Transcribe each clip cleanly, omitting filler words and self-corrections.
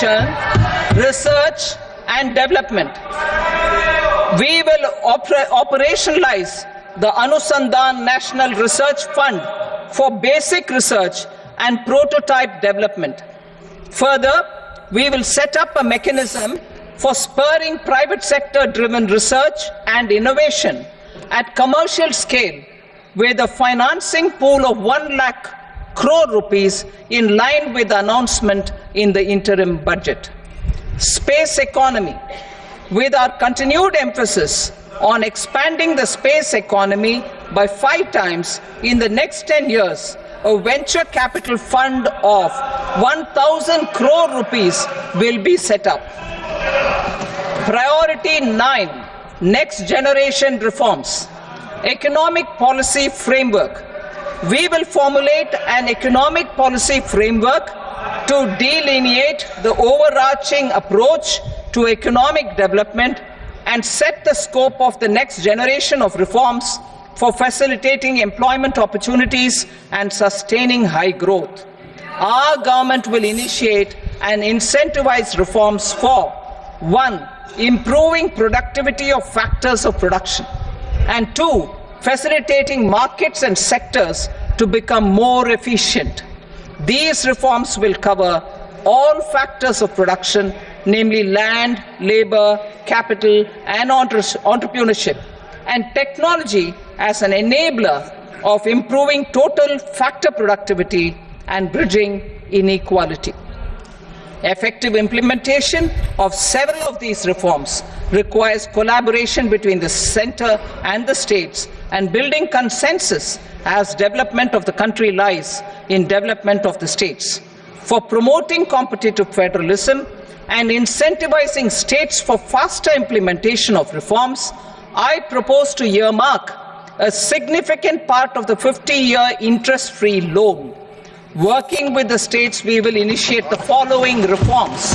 innovation, research and development. We will operationalize the Anusandhan National Research Fund for basic research and prototype development. Further, we will set up a mechanism for spurring private sector-driven research and innovation at commercial scale with a financing pool of 1 lakh crore rupees in line with the announcement in the interim budget. Space economy. With our continued emphasis on expanding the space economy by 5 times in the next 10 years, a venture capital fund of 1,000 crore rupees will be set up. Priority 9, next generation reforms. Economic policy framework. We will formulate an economic policy framework to delineate the overarching approach to economic development and set the scope of the next generation of reforms for facilitating employment opportunities and sustaining high growth. Our government will initiate and incentivize reforms for 1. Improving productivity of factors of production, and 2. Facilitating markets and sectors to become more efficient. These reforms will cover all factors of production, namely land, labor, capital, and entrepreneurship, and technology as an enabler of improving total factor productivity and bridging inequality. Effective implementation of several of these reforms requires collaboration between the center and the states, and building consensus as development of the country lies in development of the states. For promoting competitive federalism and incentivizing states for faster implementation of reforms, I propose to earmark a significant part of the 50-year interest-free loan. Working with the states, we will initiate the following reforms.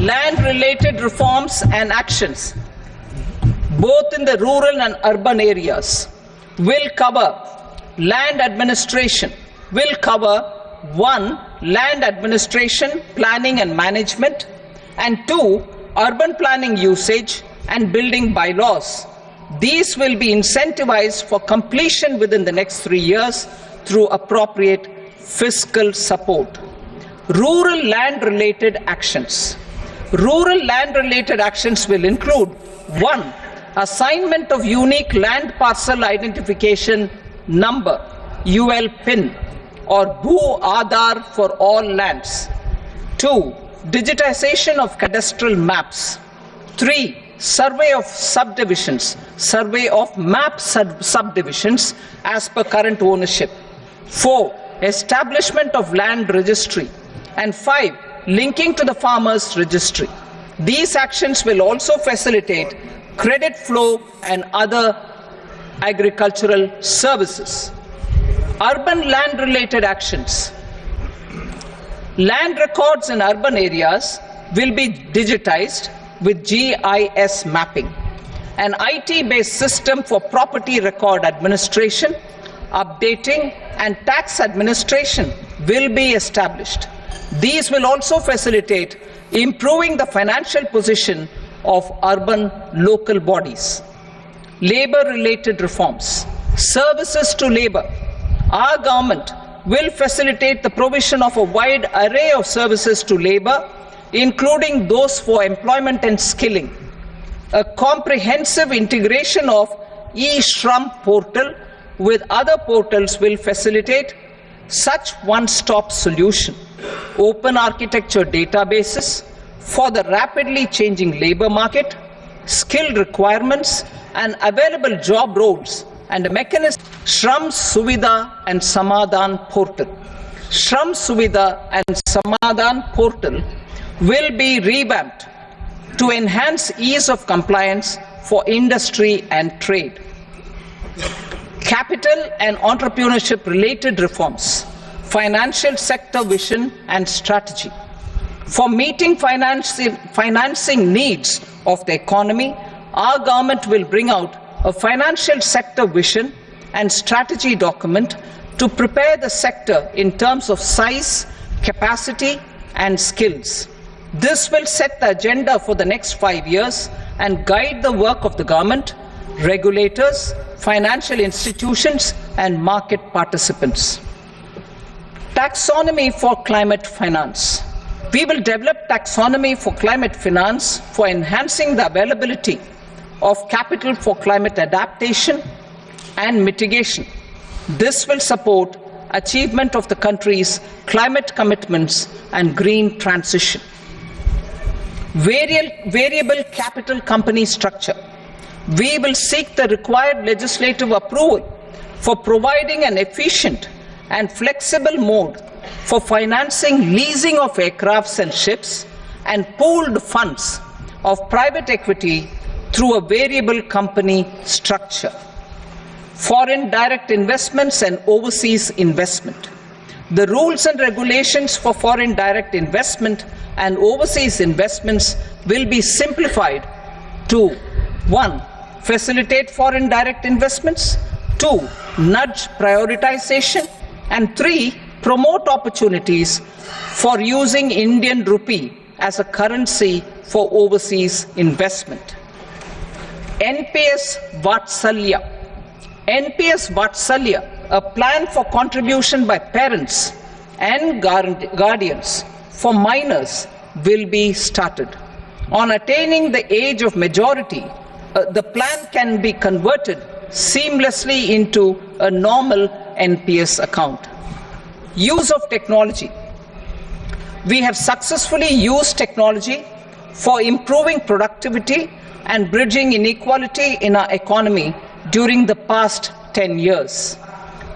Land-related reforms and actions, both in the rural and urban areas, will cover land administration, will cover 1. Land administration, planning and management, and 2. Urban planning usage and building bylaws. These will be incentivized for completion within the next 3 years through appropriate fiscal support. Rural land-related actions. Rural land-related actions will include 1. Assignment of unique land parcel identification number, UL PIN, or Bhu Aadhaar for all lands. 2. Digitization of cadastral maps. 3. Survey of subdivisions, survey of map subdivisions as per current ownership. 4. Establishment of land registry. And 5. Linking to the farmers registry. These actions will also facilitate credit flow and other agricultural services. Urban land related actions. Land records in urban areas will be digitized with GIS mapping. An IT-based system for property record administration, updating, and tax administration will be established. These will also facilitate improving the financial position of urban local bodies. Labor-related reforms. Services to labor. Our government will facilitate the provision of a wide array of services to labor, including those for employment and skilling. A comprehensive integration of e-Shram portal with other portals will facilitate such one-stop solution. Open architecture databases for the rapidly changing labor market, skill requirements, and available job roles, and a mechanism, Shram Suvidha and Samadhan portal. Shram Suvidha and Samadhan portal will be revamped to enhance ease of compliance for industry and trade. Capital and entrepreneurship related reforms, financial sector vision and strategy. For meeting financing needs of the economy, our government will bring out a financial sector vision and strategy document to prepare the sector in terms of size, capacity, and skills. This will set the agenda for the next 5 years and guide the work of the government, regulators, financial institutions, and market participants. Taxonomy for climate finance. We will develop taxonomy for climate finance for enhancing the availability of capital for climate adaptation and mitigation. This will support achievement of the country's climate commitments and green transition. Variable capital company structure. We will seek the required legislative approval for providing an efficient and flexible mode for financing leasing of aircrafts and ships and pooled funds of private equity through a variable company structure. Foreign direct investments and overseas investment. The rules and regulations for foreign direct investment and overseas investments will be simplified to 1. Facilitate foreign direct investments, 2. Nudge prioritization, and 3. Promote opportunities for using Indian rupee as a currency for overseas investment. NPS Vatsalya. NPS Vatsalya, a plan for contribution by parents and guardians for minors, will be started. On attaining the age of majority, the plan can be converted seamlessly into a normal NPS account. Use of technology. We have successfully used technology for improving productivity and bridging inequality in our economy during the past 10 years.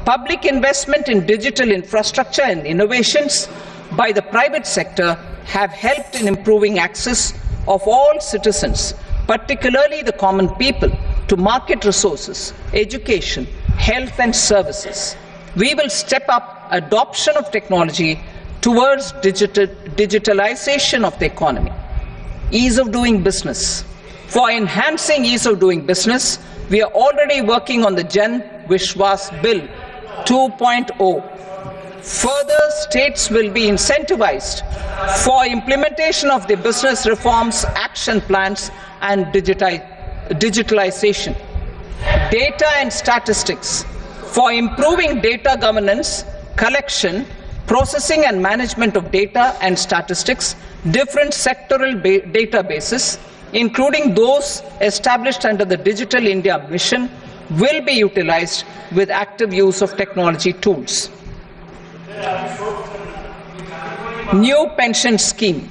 Public investment in digital infrastructure and innovations by the private sector have helped in improving access of all citizens, particularly the common people, to market resources, education, health and services. We will step up adoption of technology towards digitalization of the economy. Ease of doing business. For enhancing ease of doing business, we are already working on the Jan Vishwas Bill 2.0. Further, states will be incentivized for implementation of the business reforms, action plans, and digitalization. Data and statistics. For improving data governance, collection, processing and management of data and statistics, different sectoral databases, including those established under the Digital India Mission, will be utilized with active use of technology tools. New pension scheme.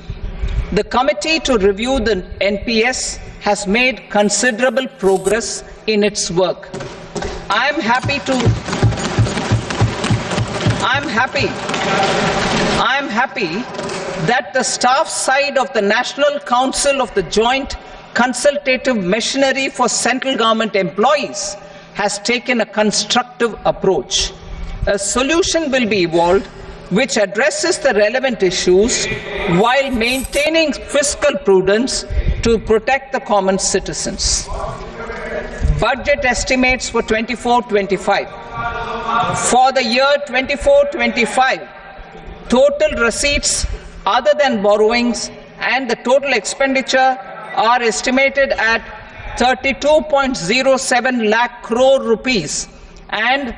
The committee to review the NPS has made considerable progress in its work. I'm happy that the staff side of the National Council of the Joint Consultative Machinery for Central Government Employees has taken a constructive approach. A solution will be evolved which addresses the relevant issues while maintaining fiscal prudence to protect the common citizens. Budget estimates for 24-25. For the year 24-25, total receipts other than borrowings and the total expenditure are estimated at 32.07 lakh crore rupees and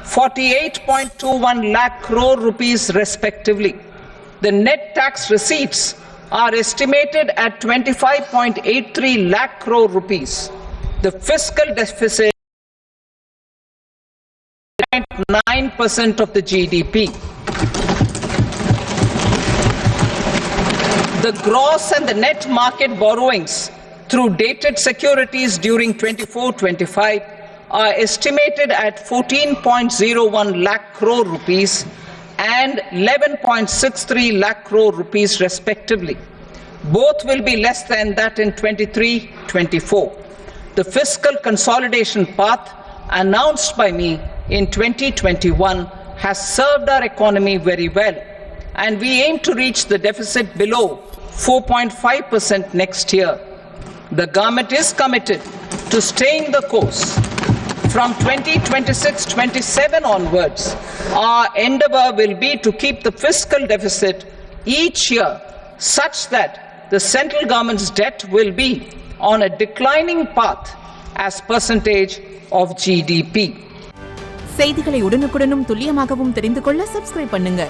48.21 lakh crore rupees respectively. The net tax receipts are estimated at 25.83 lakh crore rupees. The fiscal deficit is 0.9% of the GDP. The gross and the net market borrowings through dated securities during 24-25 are estimated at 14.01 lakh crore rupees and 11.63 lakh crore rupees respectively. Both will be less than that in 23-24. The fiscal consolidation path announced by me in 2021 has served our economy very well, and we aim to reach the deficit below 4.5% next year. The government is committed to staying the course, From 2026-27 onwards, our endeavor will be to keep the fiscal deficit each year such that the central government's debt will be on a declining path as percentage of GDP. செய்திகளை உடனுக்குடனும் துல்லியமாகவும் தெரிந்து கொள்ள subscribe பண்ணுங்க.